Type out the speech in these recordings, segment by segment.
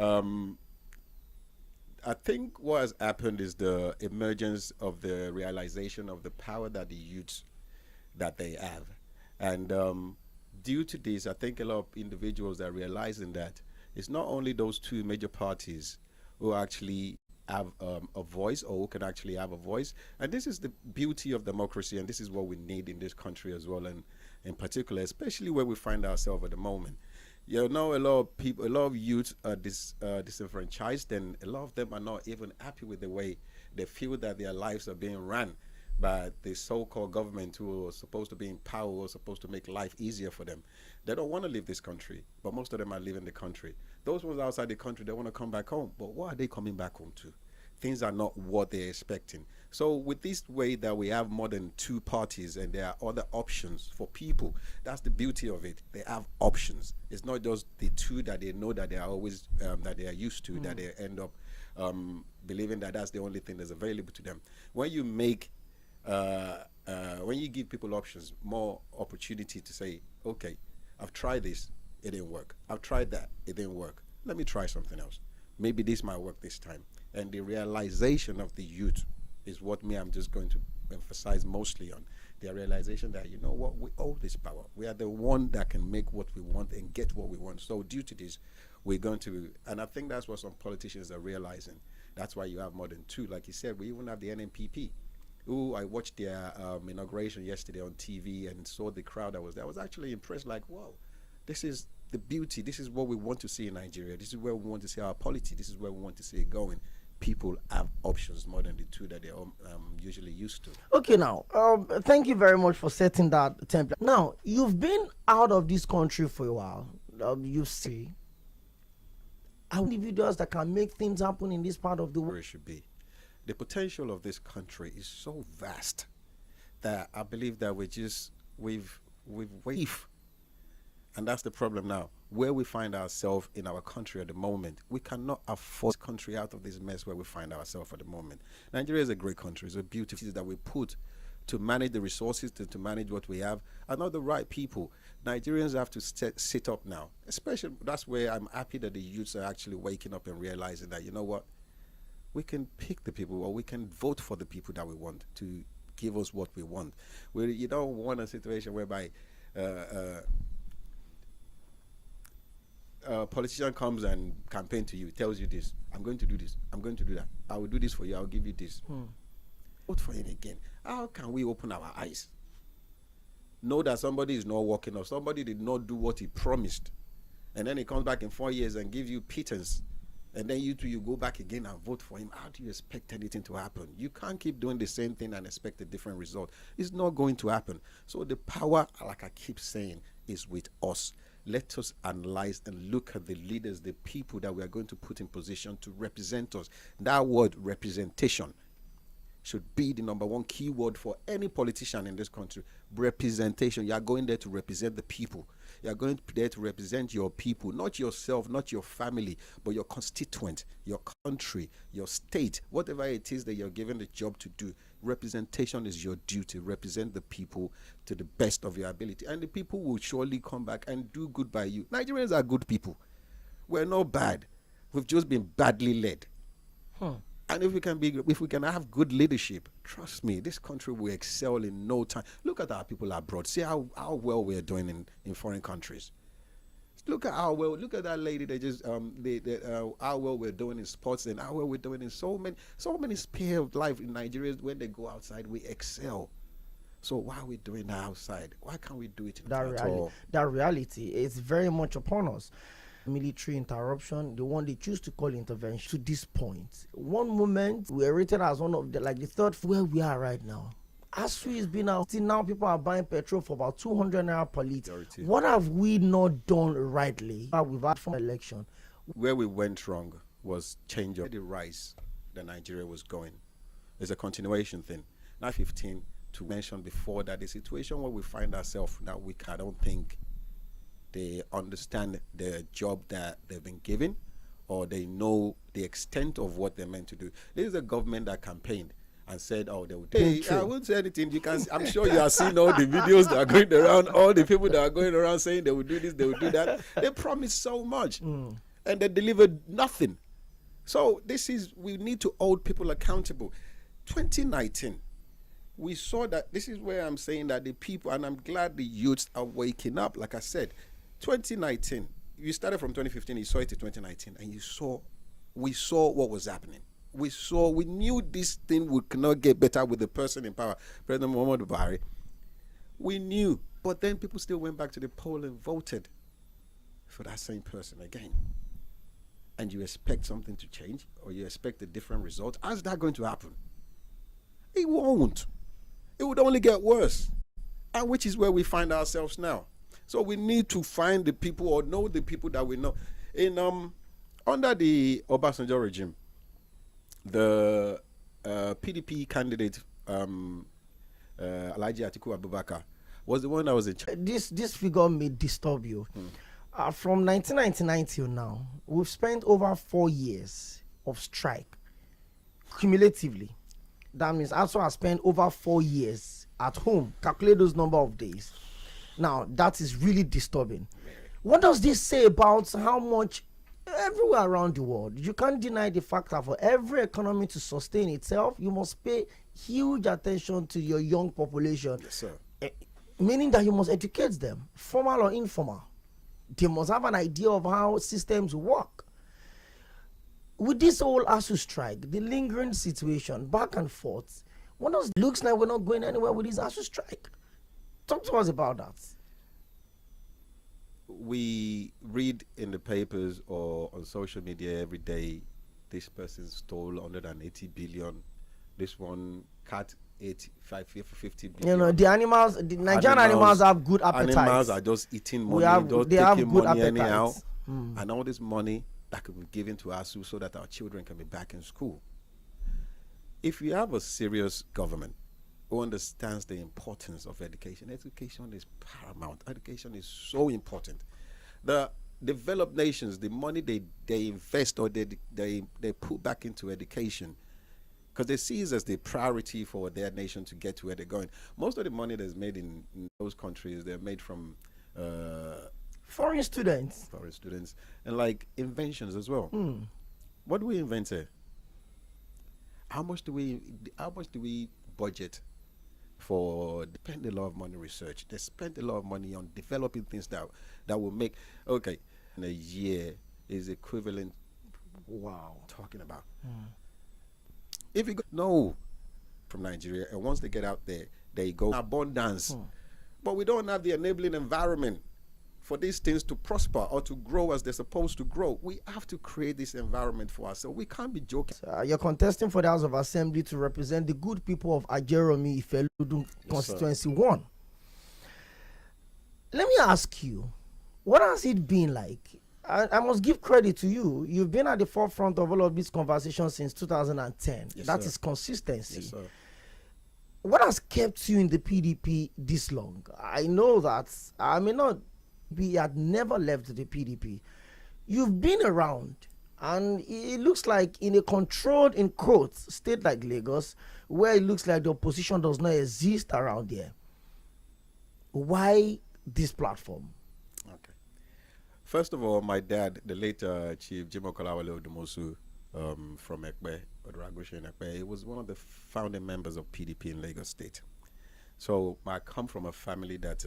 Um, I think what has happened is the emergence of the realization of the power that the youths that they have, and due to this, I think a lot of individuals are realizing that it's not only those two major parties who actually have a voice or who can actually have a voice, and this is the beauty of democracy, and this is what we need in this country as well, and in particular, especially where we find ourselves at the moment. You know, a lot of people, a lot of youth are disenfranchised, and a lot of them are not even happy with the way they feel that their lives are being run by the so-called government who are supposed to be in power, who are supposed to make life easier for them. They don't want to leave this country, but most of them are leaving the country. Those ones outside the country, they want to come back home, but what are they coming back home to? Things are not what they're expecting. So with this way that we have more than two parties and there are other options for people, that's the beauty of it. They have options. It's not just the two that they know that they are always that they are used to, that they end up believing that that's the only thing that's available to them. When you make when you give people options, more opportunity to say, okay, I've tried this, it didn't work. I've tried that, it didn't work. Let me try something else. Maybe this might work this time. And the realization of the youth is what I'm just going to emphasize mostly on. The realization that, you know what, we owe this power. We are the one that can make what we want and get what we want. So due to this, we're going to, and I think that's what some politicians are realizing. That's why you have more than two. Like you said, we even have the NNPP. Who I watched their inauguration yesterday on TV and saw the crowd that was there. I was actually impressed, like, wow, this is the beauty. This is what we want to see in Nigeria. This is where we want to see our polity. This is where we want to see it going. People have options more than the two that they're usually used to. Okay, now, thank you very much for setting that template. Now, you've been out of this country for a while. You see, individuals that can make things happen in this part of the world. Where it should be. The potential of this country is so vast that I believe that we've waved. And that's the problem now. Where we find ourselves in our country at the moment, we cannot afford this country out of this mess where we find ourselves at the moment. Nigeria is a great country. It's a beautiful that we put to manage the resources, to manage what we have, are not the right people. Nigerians have to sit up now. Especially, that's where I'm happy that the youths are actually waking up and realizing that, you know what, we can pick the people, or we can vote for the people that we want to give us what we want. You don't want a situation whereby a politician comes and campaign to you, tells you this, I'm going to do this, I'm going to do that, I will do this for you, I'll give you this. Vote for him again. How can we open our eyes? Know that somebody is not working, or somebody did not do what he promised, and then he comes back in 4 years and gives you pittance, and then you go back again and vote for him. How do you expect anything to happen? You can't keep doing the same thing and expect a different result. It's not going to happen. So the power, like I keep saying, is with us. Let us analyze and look at the leaders, the people that we are going to put in position to represent us. That word, representation, should be the number one keyword for any politician in this country. Representation. You are going there to represent the people. You are going there to represent your people, not yourself, not your family, but your constituent, your country, your state, whatever it is that you're given the job to do. Representation is your duty. Represent the people to the best of your ability, and the people will surely come back and do good by you. Nigerians are good people. We're not bad. We've just been badly led. And if we can have good leadership, trust me, this country will excel in no time. Look at our people abroad. See how well we're doing in foreign countries. Look at how well. Look at that lady. They just how well we're doing in sports, and how well we're doing in so many spheres of life in Nigeria. When they go outside, we excel. So why are we doing that outside? Why can't we do it that reality is very much upon us. Military interruption, the one they choose to call intervention, to this point. One moment, we are rated as one of the third where we are right now. ASU has been out. See, now people are buying petrol for about 200 naira per litre. What have we not done rightly? We've had from election. Where we went wrong was change of the rise that Nigeria was going. It's a continuation thing. Now 15, to mention before that, the situation where we find ourselves now, I don't think they understand the job that they've been given, or they know the extent of what they're meant to do. This is a government that campaigned and said, oh, they would. Hey, I won't say anything. You can. I'm sure you have seen all the videos that are going around, all the people that are going around saying they will do this, they will do that. They promised so much. and they delivered nothing. So we need to hold people accountable. 2019, we saw that. This is where I'm saying that the people, and I'm glad the youths are waking up. Like I said, 2019, you started from 2015, you saw it to 2019, and we saw what was happening. We knew this thing would not get better with the person in power, President Muhammadu Buhari. We knew, but then people still went back to the poll and voted for that same person again. And you expect something to change, or you expect a different result. How's that going to happen? It won't. It would only get worse, and which is where we find ourselves now. So we need to find the people, or know the people that we know. In under the Obasanjo regime, the PDP candidate Alhaji Atiku Abubakar was the one that was in charge. This figure may disturb you. From 1999 till now, we've spent over 4 years of strike cumulatively. That means also I spent over 4 years at home. Calculate those number of days. Now that is really disturbing. What does this say about how much everywhere around the world? You can't deny the fact that for every economy to sustain itself, you must pay huge attention to your young population. Yes, sir. Meaning that you must educate them, formal or informal. They must have an idea of how systems work. With this whole ASU strike, the lingering situation, back and forth, what does looks like we're not going anywhere with this ASU strike? Talk to us about that. We read in the papers or on social media every day, this person stole 180 billion, this one cut 50 billion. You know, the Nigerian animals have good appetites. Animals are just eating money, they have good money appetites. anyhow. And all this money that could be given to us so that our children can be back in school. If you have a serious government who understands the importance of education is paramount. Education is so important. The developed nations, the money they invest or they put back into education, because they see it as the priority for their nation to get to where they're going. Most of the money that's made in those countries, they're made from foreign students, and like inventions as well. What do we invent here? How much do we budget for? Spend a lot of money research. They spend a lot of money on developing things that will make in a year is equivalent. Wow, talking about. If you go from Nigeria, and once they get out there, they go abundance. But we don't have the enabling environment for these things to prosper or to grow as they're supposed to grow. We have to create this environment for ourselves. We can't be joking. You're contesting for the House of Assembly to represent the good people of Ajeromi Ifelodun Constituency 1. Let me ask you, what has it been like? I must give credit to you. You've been at the forefront of all of these conversations since 2010. Yes, that sir. is consistency. Yes, sir. What has kept you in the PDP this long? I know that I may not be had never left the PDP. You've been around, and it looks like in a controlled, in quotes, state like Lagos, where it looks like the opposition does not exist around there. Why this platform? Okay. First of all, my dad, the late Chief Jimo Kolawole Odumosu from Ekpe, Odragoshe in Ekpe, he was one of the founding members of PDP in Lagos State. So I come from a family that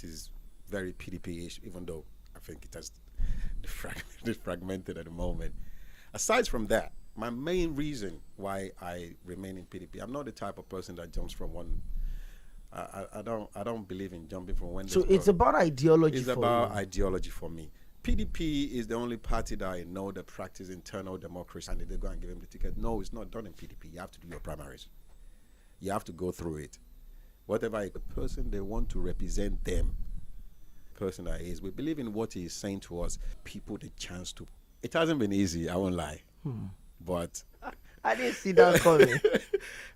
is very PDP-ish, even though I think it has fragmented at the moment. Aside from that, my main reason why I remain in PDP, I'm not the type of person that jumps from one. I don't believe in jumping from one. So it's about ideology. It's about ideology for me. PDP is the only party that I know that practice internal democracy, and they go and give him the ticket. No, it's not done in PDP. You have to do your primaries. You have to go through it. Whatever the person they want to represent them, person that is, we believe in what he is saying to us. People the chance to. It hasn't been easy. I won't lie, but I didn't see that coming.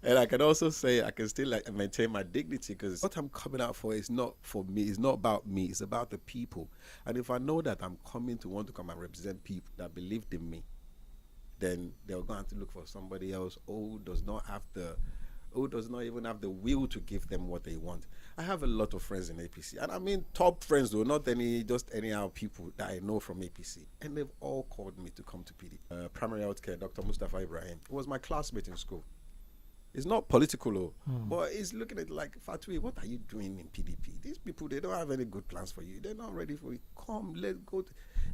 And I can also say I can still maintain my dignity, because what I'm coming out for is not for me. It's not about me. It's about the people. And if I know that I'm coming to want to come and represent people that believed in me, then they're going to look for somebody else who does not have the who does not even have the will to give them what they want. I have a lot of friends in APC, and I mean top friends though, not just anyhow people that I know from APC, and they've all called me to come to PD. Primary healthcare, Dr. Mustafa Ibrahim, who was my classmate in school. It's not political, but he's looking at it like, Fatui, what are you doing in PDP? These people, they don't have any good plans for you. They're not ready for it. Come, let's go.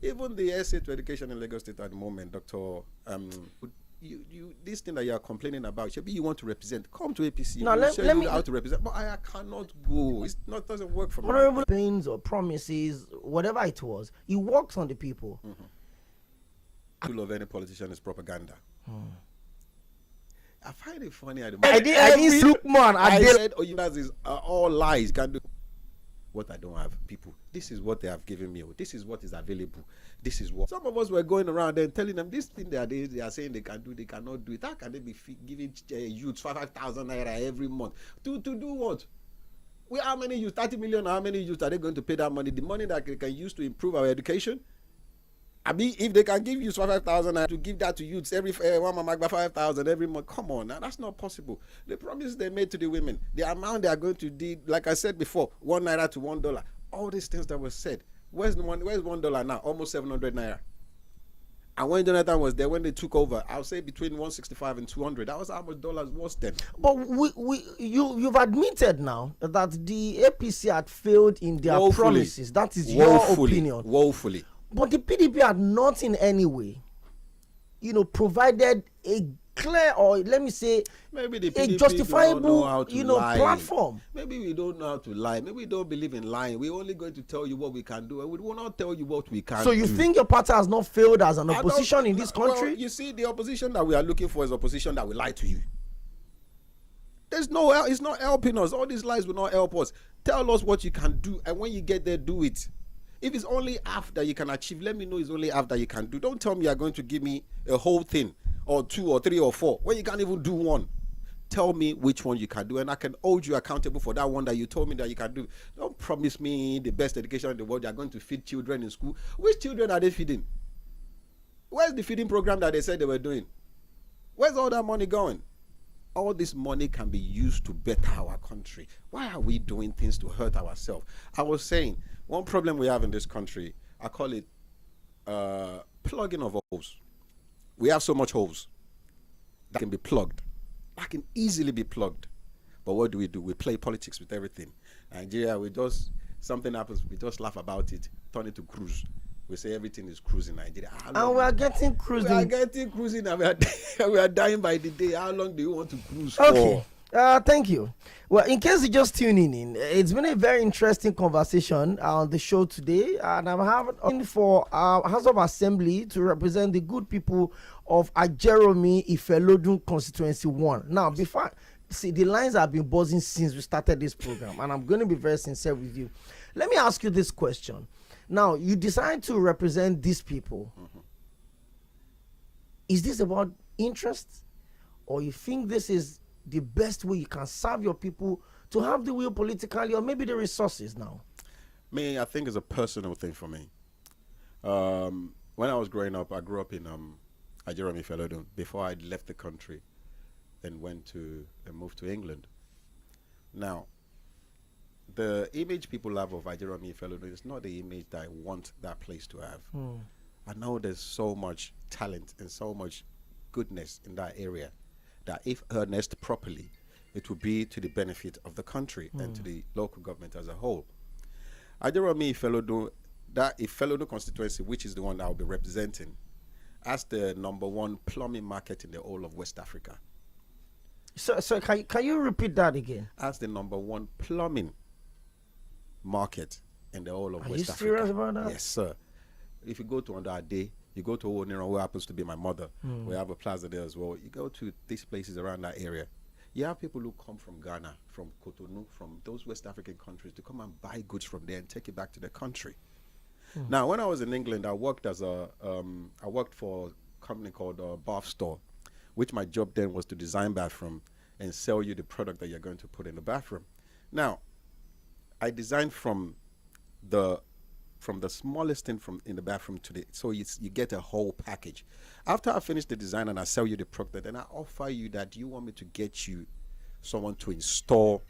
Even the essay to education in Lagos State at the moment, Dr. This thing that you are complaining about, maybe you want to represent, come to APC. Now, let me how to represent, but I cannot go. It's not doesn't work for me. Honorable pains or promises, whatever it was, he works on the people. Tool of any politician is propaganda. I find it funny. I didn't look, man. I said, oh, you guys is all lies. Can do what I don't have. People, this is what they have given me. This is what is available. This is what some of us were going around and telling them this thing they are saying they can do, they cannot do it. How can they be giving youths 5,000 naira every month to do what? How many youth? 30 million. How many youth are they going to pay that money? The money that they can use to improve our education. I mean, if they can give you 5,000 to give that to youths every one mama 5,000 every month, come on, now that's not possible. The promise they made to the women, the amount they are going to do, like I said before, 1 naira to $1, all these things that were said. Where's $1 now? Almost 700 naira. And when Jonathan was there, when they took over, I'll say between 165 and 200. That was how much dollars was then. But you've admitted now that the APC had failed in their promises. That is your opinion. Woefully. But the PDP had not in any way, provided a clear, or let me say, maybe the PDP a justifiable, lie. platform. Maybe we don't know how to lie. Maybe we don't believe in lying. We're only going to tell you what we can do, and we will not tell you what we can't do. So you think your party has not failed as an opposition in this country? Well, you see, the opposition that we are looking for is opposition that will lie to you. It's not helping us. All these lies will not help us. Tell us what you can do, and when you get there, do it. If it's only half that you can achieve, let me know it's only half that you can do. Don't tell me you're going to give me a whole thing, or 2 or 3 or 4, when you can't even do one. Tell me which one you can do, and I can hold you accountable for that one that you told me that you can do. Don't promise me the best education in the world. You're going to feed children in school. Which children are they feeding? Where's the feeding program that they said they were doing? Where's all that money going? All this money can be used to better our country. Why are we doing things to hurt ourselves? I was saying, one problem we have in this country, I call it plugging of holes. We have so much holes that can be plugged, that can easily be plugged. But what do? We play politics with everything. Nigeria, something happens, we just laugh about it, turn it to cruise. We say everything is cruising Nigeria. And we are getting cruising. We are getting cruising, and we are dying by the day. How long do you want to cruise for? Okay. Thank you. Well, in case you're just tuning in, it's been a very interesting conversation on the show today, and I'm having for our House of Assembly to represent the good people of Ajeromi Ifelodun Constituency 1. Now, the lines have been buzzing since we started this program, and I'm going to be very sincere with you. Let me ask you this question. Now, you decide to represent these people. Is this about interest, or you think this is the best way you can serve your people to have the will politically, or maybe the resources now? I think it's a personal thing for me. When I was growing up, I grew up in Ajeromi Ifelodun before I left the country and moved to England. Now, the image people have of Ajeromi Ifelodun is not the image that I want that place to have. I know there's so much talent and so much goodness in that area that if harnessed properly, it would be to the benefit of the country and to the local government as a whole. Ajeromi Ifelodun, that Ifelodun constituency, which is the one that I'll be representing, as the #1 plumbing market in the whole of West Africa. So can you repeat that again? As the #1 plumbing market in the whole of West Africa. Are you serious about that? Yes, sir. If you go to Ade, you go to Owoniran, who happens to be my mother. We have a plaza there as well. You go to these places around that area. You have people who come from Ghana, from Cotonou, from those West African countries to come and buy goods from there and take it back to their country. Now, when I was in England, I worked for a company called Bath Store, which my job then was to design bathroom and sell you the product that you're going to put in the bathroom. Now, I designed from the smallest thing in the bathroom so you get a whole package. After I finish the design and I sell you the product, then I offer you that you want me to get you someone to install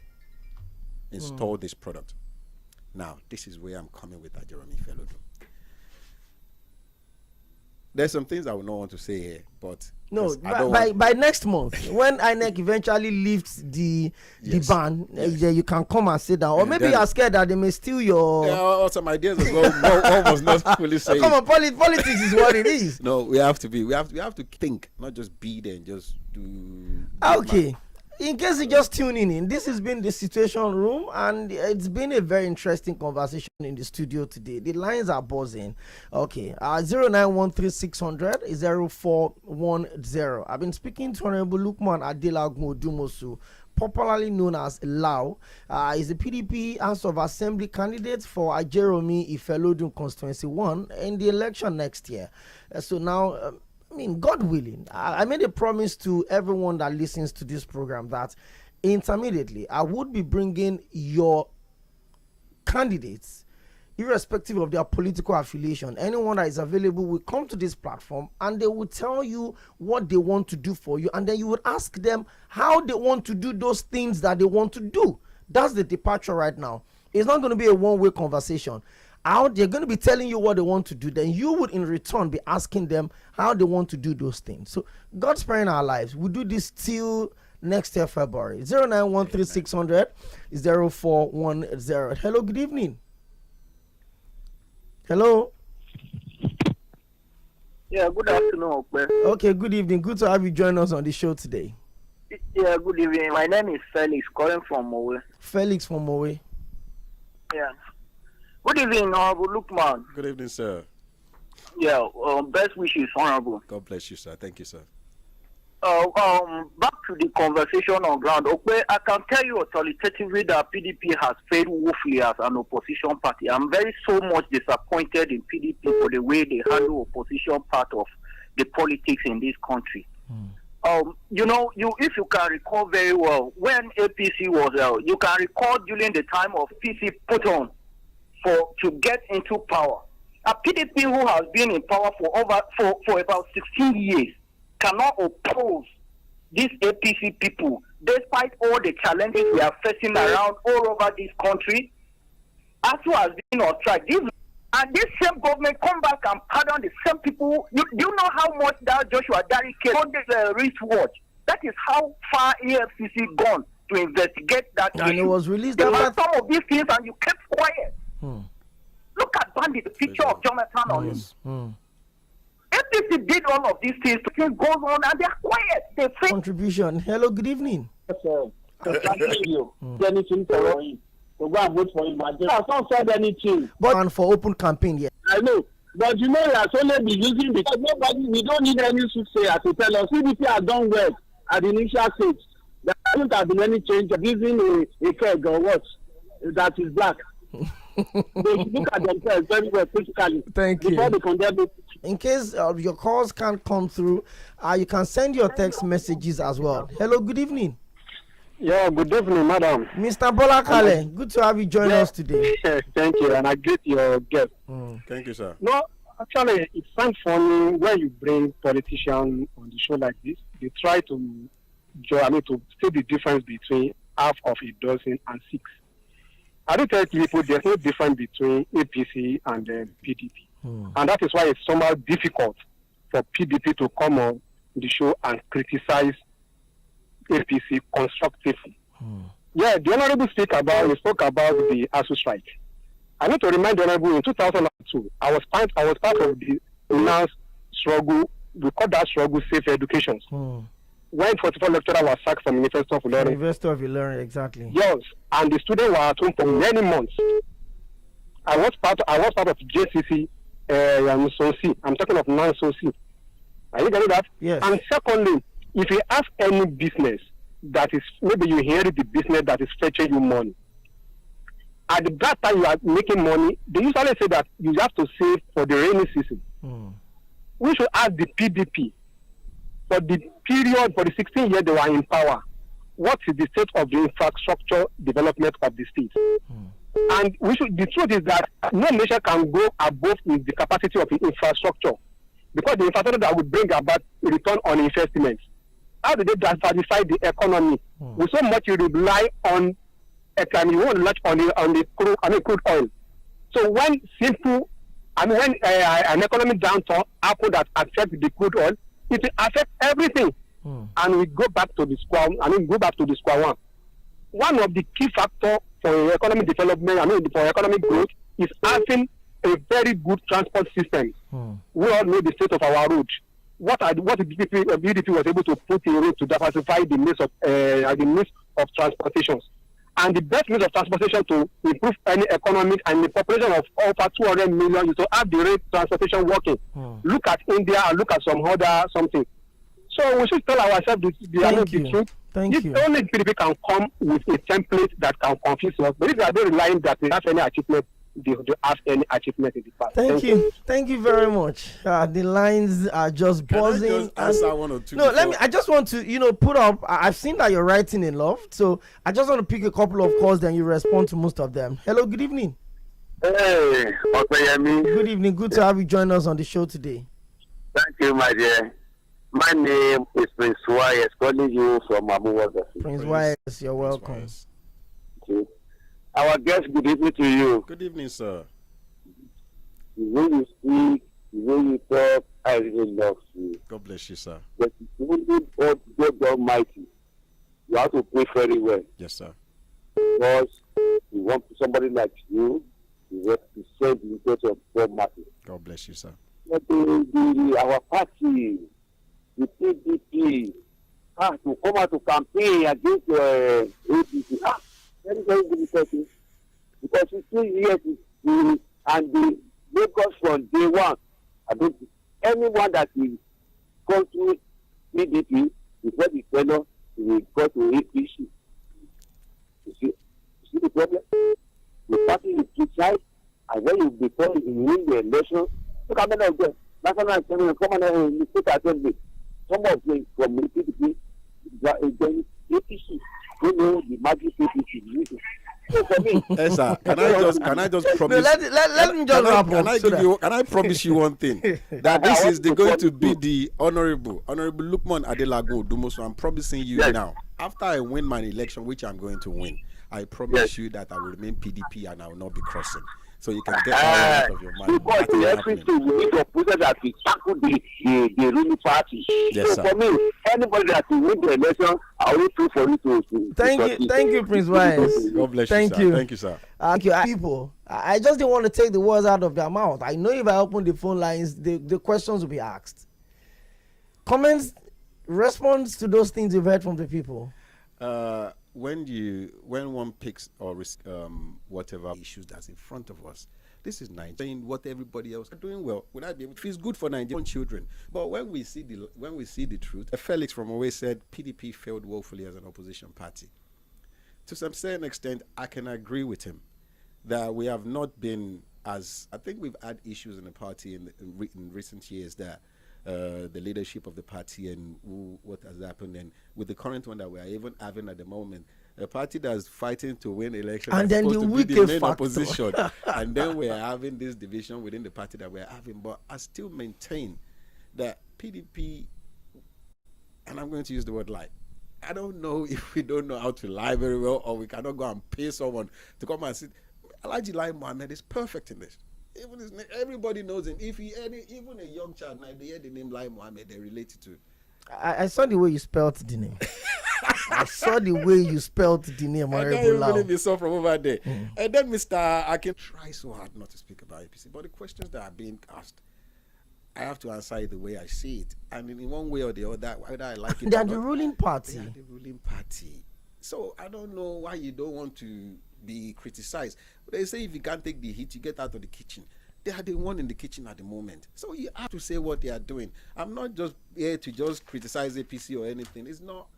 this product. Now, this is where I'm coming with that, Jeremy Felodo. There's some things I would not want to say here, but no, by next month, when INEC eventually lifts the ban, you can come and sit down. Or maybe you're scared that they may steal your. Yeah, some ideas as well. One was not fully saying. Come on, politics is what it is. No, we have to think, not just be there and just do. Okay. In case you're just tuning in, this has been the Situation Room, and it's been a very interesting conversation in the studio today. The lines are buzzing. Okay, 0913-600-0410. I've been speaking to Honorable Lukman Adelagun Dumosu, popularly known as Lau. He's a PDP House of Assembly candidate for Ajeromi Ifelodun Constituency 1 in the election next year. So now... I mean, God willing, I made a promise to everyone that listens to this program that intermediately I would be bringing your candidates, irrespective of their political affiliation. Anyone that is available will come to this platform and they will tell you what they want to do for you, and then you would ask them how they want to do those things that they want to do. That's the departure right now. It's not going to be a one-way conversation. Out, they're going to be telling you what they want to do. Then you would, in return, be asking them how they want to do those things. So, God's sparing our lives. We'll do this till next year, February. 0913-600-0410. Hello, good evening. Hello. Yeah, good afternoon. Okay, good evening. Good to have you join us on the show today. Yeah, good evening. My name is Felix, calling from Mowe. Felix from Mowe. Yeah. Good evening, Honorable Lukman. Good evening, sir. Yeah, best wishes, Honorable. God bless you, sir. Thank you, sir. Back to the conversation on ground. Okay, I can tell you authoritatively that PDP has failed woefully as an opposition party. I'm very so much disappointed in PDP for the way they handle opposition part of the politics in this country. If you can recall very well, when APC was you can recall during the time of PC put on to get into power. A PDP who has been in power for about 16 years cannot oppose these APC people, despite all the challenges we are facing around all over this country. ASU has been on strike. And this same government come back and pardon the same people. Do you know how much that Joshua Dari case on this wristwatch? That is how far AFCC gone to investigate that and issue. It was released you had some of these things and you kept quiet. Look at Bandit, the picture of Jonathan on it. APC did all of these things. Things goes on and they're quiet. They think. Contribution. Hello, good evening. Yes, sir. Thank you. Anything for you. To go and vote for him. I don't said anything. But and for open campaign, yeah. I know. But you know, he has only been using because we don't need any soothsayer to tell us. CDP has done well at the initial stage. There hasn't have been any change of using a keg or what that is black. They look at themselves very well physically. Thank you. Before they condemn it. In case your calls can't come through, you can send your text messages as well. Hello, good evening. Yeah, good evening, madam. Mr. Bola Kale, good to have you join us today. Yes, thank you, and I greet your guest. Thank you, sir. No, actually, it sounds funny when you bring politicians on the show like this. They try to see the difference between half of a dozen and six. I do tell people there's no difference between APC and PDP. And that is why it's somehow difficult for PDP to come on the show and criticize APC constructively. Yeah, the Honorable spoke about the ASU strike. I need to remind the Honorable in 2002, I was part of the announced struggle, we call that struggle safe education. When 44 lecturers were sacked from University of Ilorin. University of Ilorin, exactly. Yes, and the students were at home for many months. I was part of JCC, SOC. I'm talking of non-SOC. Are you getting that? Yes. And secondly, if you ask any business that is, maybe you inherit the business that is fetching you money, at that time you are making money, they usually say that you have to save for the rainy season. We should ask the PDP, for the period, for the 16 years they were in power, what is the state of the infrastructure development of the state? And the truth is that no nation can go above the capacity of the infrastructure, because the infrastructure that would bring about a return on investment. how do they diversify the economy? We so much rely on you want to on the crude oil. So when when an economic downturn happen that affects the crude oil, it will affect everything, and we go back to the square. Go back to the square one. One of the key factors for economic development, for economic growth, is having a very good transport system. We all know the state of our roads. What the BDP was able to put in road to diversify the means of transportations. And the best means of transportation to improve any economic and the population of over 200 million is to have the rail transportation working. Look at India and look at some other something. So we should tell ourselves the truth. Thank you. Only people can come with a template that can confuse us. But if they are not relying that they have any achievement, they have any achievement in the past. Thank you. Thank you very much. The lines are just buzzing. Can I just answer one or two? No, let me. I just want to, put up. I've seen that you're writing in love, so I just want to pick a couple of calls, then you respond to most of them. Hello, good evening. Hey, Okayemi. Good evening. Good to have you join us on the show today. Thank you, my dear. My name is Prince Wise, calling you from Abuja. Prince Wise, you're welcome. Okay. Our guest, good evening to you. Good evening, sir. The way you speak, the way you talk, I really love you. God bless you, sir. But only God Almighty, you have to pray very well. Yes, sir. Because we want somebody like you to represent the interest of God Almighty. God bless you, sir. But our party, the PDP, to come out to campaign against APC. Very, very good person. Because 15 years and the Lagos from day one. I don't think anyone that will come to PDP before the fellow will go to APC. You see the problem? The party is criticize, and when you win the election, look how many of them, National Assembly, come on, state assembly. Some of them from the PDP, then APC, you know the magic APC. So for me, yes, sir. Can I just promise? No, let me just wrap up. Can I promise you one thing? That this is going to be the Honorable Lukman Adelagun Dumoso. I'm promising you now. After I win my election, which I'm going to win, I promise you that I will remain PDP and I will not be crossing. So you can get out of your mind. Because the everything we need to put that we tackle the ruling party. Yes, so sir. for me, anybody that will win the election, I will pray for you to Thank you, Prince Wise. God bless Thank you, you. sir. Thank you, sir. Thank you. People, I just didn't want to take the words out of their mouth. I know if I open the phone lines, the questions will be asked. Comments, response to those things you've heard from the people. When one picks or whatever issues that's in front of us, this is Nigeria. What everybody else are doing well. Would I be able to? It feels good for Nigerian children. But when we see the truth, Felix from Owe said PDP failed woefully as an opposition party. To some certain extent, I can agree with him that we have not been as. I think we've had issues in the party in recent years that. The leadership of the party and what has happened, and with the current one that we are even having at the moment, a party that's fighting to win election and then supposed the to be the main factor. opposition, and then we are having this division within the party that we are having. But I still maintain that PDP, and I'm going to use the word lie. I don't know if we don't know how to lie very well, or we cannot go and pay someone to come and sit. Alhaji Lai Mohammed is perfect in this. Even his name, everybody knows him. If even a young child, now they hear the name Lai Mohammed, they relate to. I saw the way you spelled the name. I saw the way you spelled the name. I can't even believe you saw from over there. And then Mr. Akin try so hard not to speak about APC, but the questions that are being asked, I have to answer it the way I see it, and in one way or the other, whether I like it. They or are the not, ruling party. They are the ruling party. So I don't know why you don't want to be criticized. But they say if you can't take the heat, you get out of the kitchen. They are the one in the kitchen at the moment. So you have to say what they are doing. I'm not just here to just criticize APC or anything. It's not.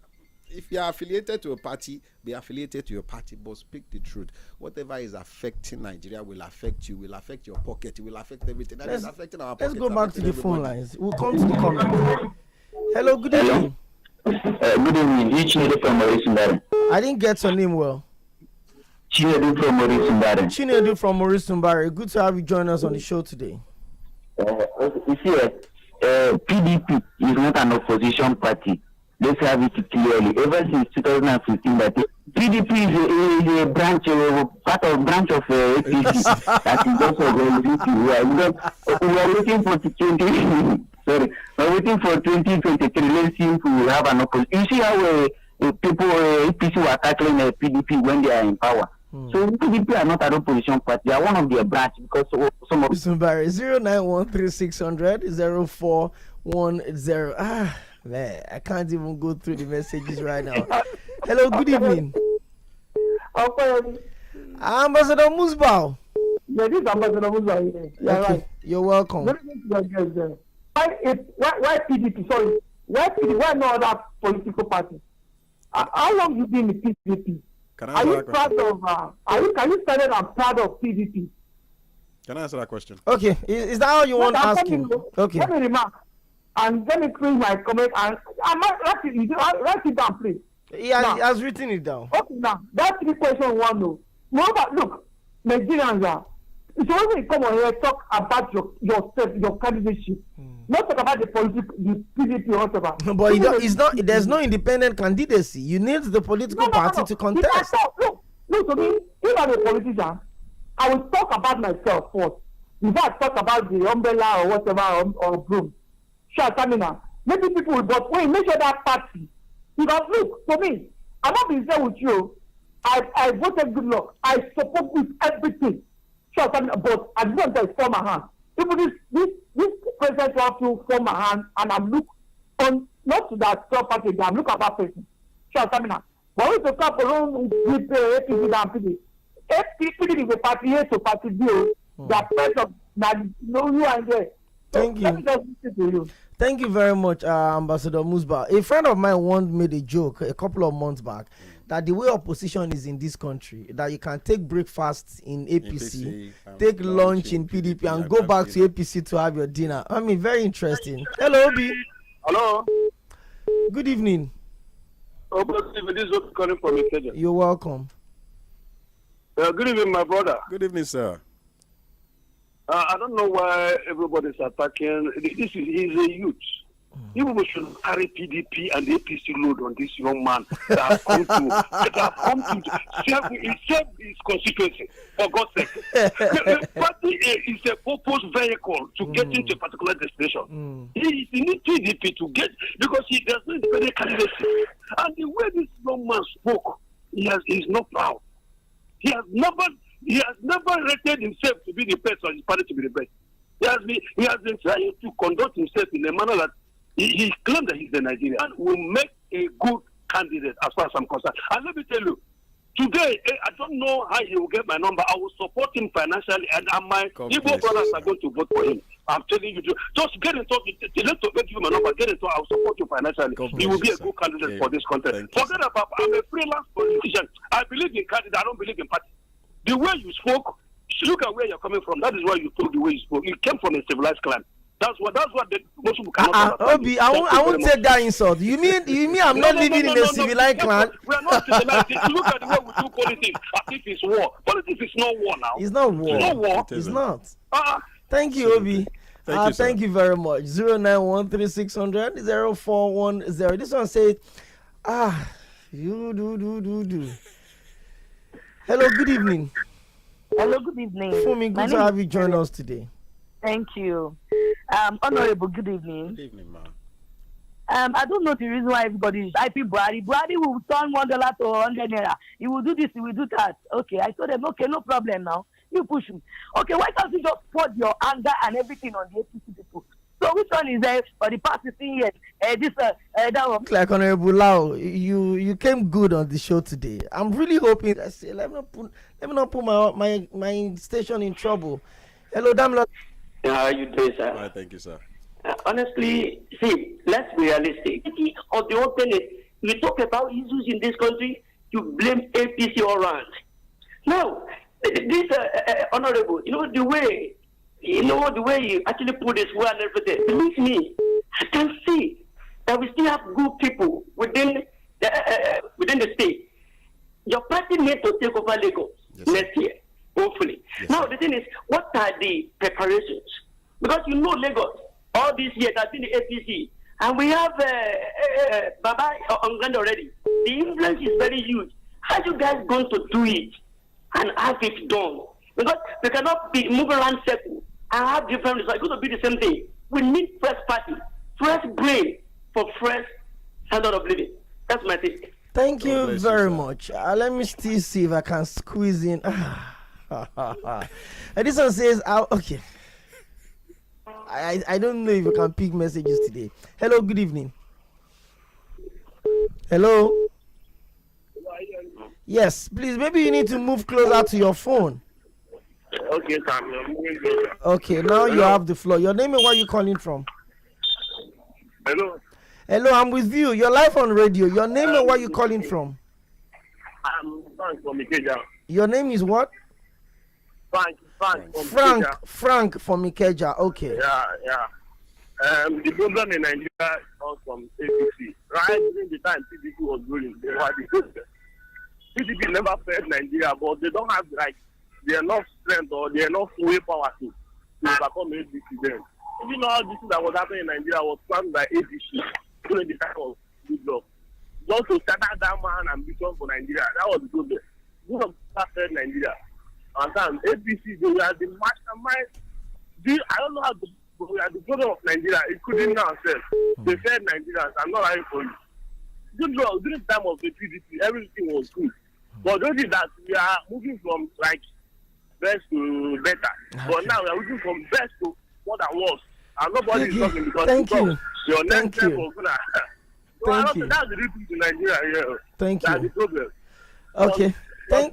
If you are affiliated to a party, be affiliated to your party, but speak the truth. Whatever is affecting Nigeria will affect you, will affect your pocket, it will affect everything. That is affecting our pocket. Let's go back to the phone lines. We'll come to the comment. Hello, good evening. Good evening. Chinedu from Maurice. I didn't get your name well. Chinedu from Maurice. Chinedu from Maurice Tumbare. Good to have you join us on the show today. You see, PDP is not an opposition party. let's have it clearly. Ever since 2015, that PDP is a branch, branch of APC that is also going to because we are waiting for 20. Sorry, we're waiting for 2023. Let's see if we will have an opposition. You see how people APC were tackling PDP when they are in power. So PDP are not an opposition party. They are one of their branch because some of. Listen, Barry, 0913-600-0410. Man, I can't even go through the messages right now. Hello, good evening. Ambassador Musbao. Yeah, this is Ambassador Musbao. Yeah, okay. Right. You're welcome. Why PDP? Sorry. Why PDP? Why no other political party? How long you been in PDP? Are you proud of? Can you say that I'm proud of PDP? Can I answer that question? Okay, is that how you want to ask him? Okay. Let me remark, and let me clear my comment. And I might write it down, please. He has written it down. Okay, now that's the question one. No, but look, Nigerians are. So when you come on here, talk about yourself, your candidacy. Not talk about the political, the PDP or whatever. But it's not. There's no independent candidacy. You need the political party to contest. Look, to me, if I'm a politician, I will talk about myself first. Before I talk about the umbrella or whatever or broom. Sure, Tamina. Maybe people will, but when you measure that party, because look, for me, I'm not being there with you. I voted good luck. I support with everything. Sure, Tamina, but I don't just form my hand. Even this president want to form my hand, and I'm look on not to that top party, I'm look at that person. Sure, Tamina. But we to come along with APC and PD. APC is a party A to party B. The president no you and there. Thank you. Let me just listen to you. Thank you very much, Ambassador Musba. A friend of mine once made a joke a couple of months back that the way opposition is in this country, that you can take breakfast in APC, take lunch in PDP, and go back to APC to have your dinner. I mean, very interesting. Hello, Obi. Hello. Good evening. Oh, this is Obi calling from Ikeja. You're welcome. Good evening, my brother. Good evening, sir. I don't know why everybody's attacking. He's a youth. You people should carry PDP and APC load on this young man that have come to serve his constituency, for God's sake. The party is a purpose vehicle to get into a particular destination. He needs PDP to get, because he does not independent candidacy. And the way this young man spoke, he's not proud. He has never rated himself to be the best or his party to be the best. He has been trying to conduct himself in a manner that he claimed that he's a Nigerian and will make a good candidate as far as I'm concerned. And let me tell you, today, I don't know how he will get my number. I will support him financially, and my Igbo brothers are going to vote for him. I'm telling you, just get in touch. Let me give you my number. Get in touch. I will support you financially. He will be a good candidate for this country. Forget about, I'm a freelance politician. I believe in candidate. I don't believe in party. The way you spoke, look at where you're coming from. That is why you spoke the way you spoke. You came from a civilized clan. That's what the most people cannot Obi, I won't take that insult. You mean I'm not living in a civilized clan? We are not civilized. Look at the way we do politics as if it's war. Politics is not war now. It's not war. It's not war. It's not. Thank you, Obi. Thank you very much. 0913-600-0410. This one says, you do. Hello, good evening. Hello, good evening. Fumi, good to have you join us today. Thank you. Honorable, good evening. Good evening, ma'am. I don't know the reason why everybody is hyping Brady. Brady will turn $1 to 100 naira. He will do this, he will do that. Okay, I told them, okay, no problem now. You push me. Okay, why can't you just pour your anger and everything on the APC people? So which one is there for the past 15 years? That one. Like Honorable Lau, you came good on the show today. I'm really hoping. I say, let me not put my station in trouble. Hello, Damla. How are you doing, sir? Right, thank you, sir. Honestly, see, let's be realistic. Or the whole thing is, we talk about issues in this country, you blame APC all around. Now, this honorable, the way you actually put this well and everything, believe me, I can see that we still have good people within the state. Your party needs to take over Lagos next year, hopefully. Yes, now, the thing is, what are the preparations? Because Lagos, all these years has been the APC, And we have Baba on ground already. The influence is very huge. How are you guys going to do it and have it done? Because we cannot be moving around circle and have different results. It's going to be the same thing. We need fresh party, fresh brain for fresh standard of living. That's my take. Thank you very much. Let me still see if I can squeeze in. And this one says, okay. I don't know if you can pick messages today. Hello, good evening. Hello. Yes, please. Maybe you need to move closer to your phone. Okay, Sam. Okay, now you have the floor. Your name and where you calling from? Hello. Hello, I'm with you. You're live on radio. Your name and where you calling from? I'm Frank from Ikeja. Your name is what? Frank from Frank. Ikeja. Frank from Ikeja. Okay. Yeah. The problem in Nigeria comes from APC. Right during the time PDP was ruling, they were the problem. PDP never failed Nigeria, but they don't have the enough strength or the enough willpower to overcome APC then. Even all this that was happening in Nigeria was planned by APC during the time of Goodluck. Just to scatter that man ambition for Nigeria. That was the problem. Goodluck failed Nigeria. And then APC, they were the mastermind. I don't know how to. We are the problem of Nigeria, including ourselves. They failed Nigerians. I'm not lying for you. Goodluck, during the time of the PDP, everything was good. But don't think that we are moving from best to better. Okay. But now we are moving from best to more than worse. And nobody is talking because your next step was gonna. That's the reason to Nigeria here. Thank That's you. the problem. Okay.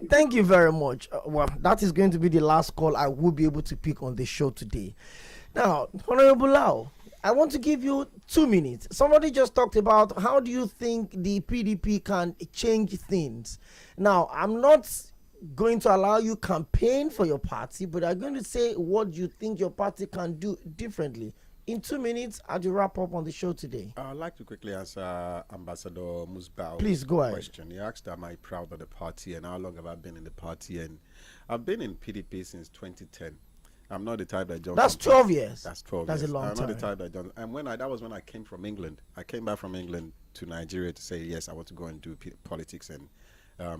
Thank you very much. Well, that is going to be the last call I will be able to pick on the show today. Now, Honorable Lau, I want to give you 2 minutes. Somebody just talked about how do you think the PDP can change things. Now, I'm not going to allow you campaign for your party, but I'm going to say what you think your party can do differently. In 2 minutes, as you wrap up on the show today. I'd like to quickly answer Ambassador Musbau's Please go ahead. question. He asked, am I proud of the party and how long have I been in the party? And I've been in PDP since 2010. I'm not the type that jumps. That's 12 years. That's 12 That's years. a long I'm time. not the type that jumps. And that was when I came from England. I came back from England to Nigeria to say, yes, I want to go and do politics. And I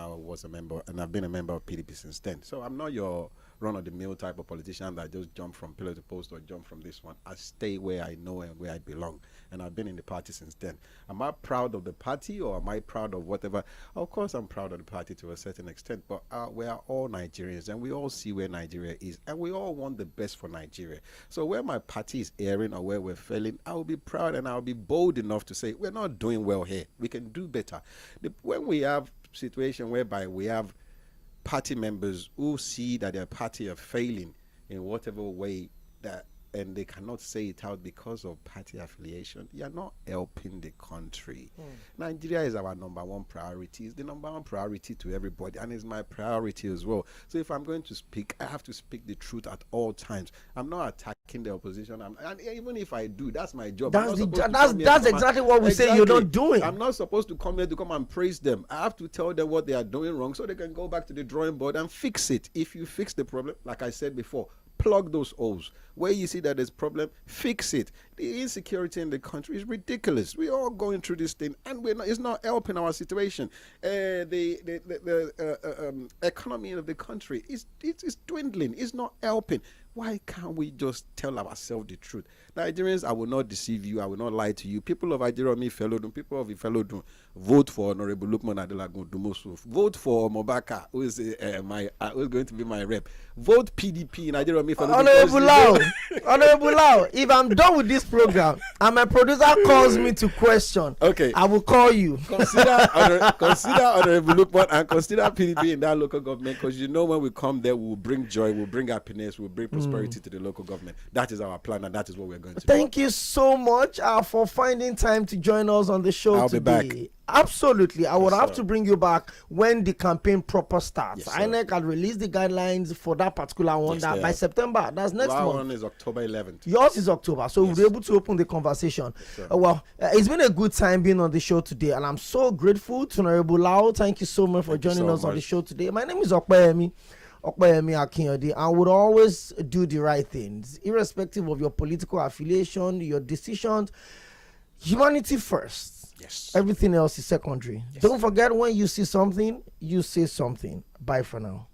was a member, and I've been a member of PDP since then. So I'm not your run-of-the-mill type of politician that just jump from pillar to post or jump from this one. I stay where I know and where I belong, and I've been in the party since then. Am I proud of the party or am I proud of whatever? Of course I'm proud of the party to a certain extent, but we are all Nigerians and we all see where Nigeria is and we all want the best for Nigeria. So where my party is erring or where we're failing, I will be proud and I'll be bold enough to say we're not doing well here. We can do better. When we have situation whereby we have party members who see that their party are failing in whatever way that, and they cannot say it out because of party affiliation, you are not helping the country. Nigeria is our number one priority. It's the number one priority to everybody, and it's my priority as well. So if I'm going to speak, I have to speak the truth at all times. I'm not attacking the opposition, and even if I do, that's my job. That's exactly what we say you're not doing. I'm not supposed to come here to come and praise them. I have to tell them what they are doing wrong so they can go back to the drawing board and fix it. If you fix the problem, like I said before, plug those holes. Where you see that there's problem, fix it. The insecurity in the country is ridiculous. We're all going through this thing, and it's not helping our situation. The economy of the country is dwindling. It's not helping. Why can't we just tell ourselves the truth? Nigerians, I will not deceive you. I will not lie to you. People of Nigeria, people of Ifelodun, vote for Honorable Lukman Adelagun Dumosu. Vote for Mobaka, who is who's going to be my rep. Vote PDP, Nigeria, Honorable Lau, if I'm done with this program and my producer calls me to question, okay, I will call you. Consider Honorable Lukman and consider PDP in that local government, because you know when we come there, we'll bring joy, we'll bring happiness, we'll bring prosperity to the local government. That is our plan, and that is what we're going to do. Thank you so much for finding time to join us on the show today. I'll be back. Absolutely. I would have to bring you back when the campaign proper starts. Yes, INEC had released the guidelines for that particular one by September. That's next month. Our one is October 11th. Yours is October, so we'll be able to open the conversation. It's been a good time being on the show today, and I'm so grateful to Honorable Lau. Thank you so much for joining us on the show today. My name is Okpeyemi Akinyode, and would always do the right things, irrespective of your political affiliation, your decisions. Humanity first. Yes. Everything else is secondary. Yes. Don't forget, when you see something, you say something. Bye for now.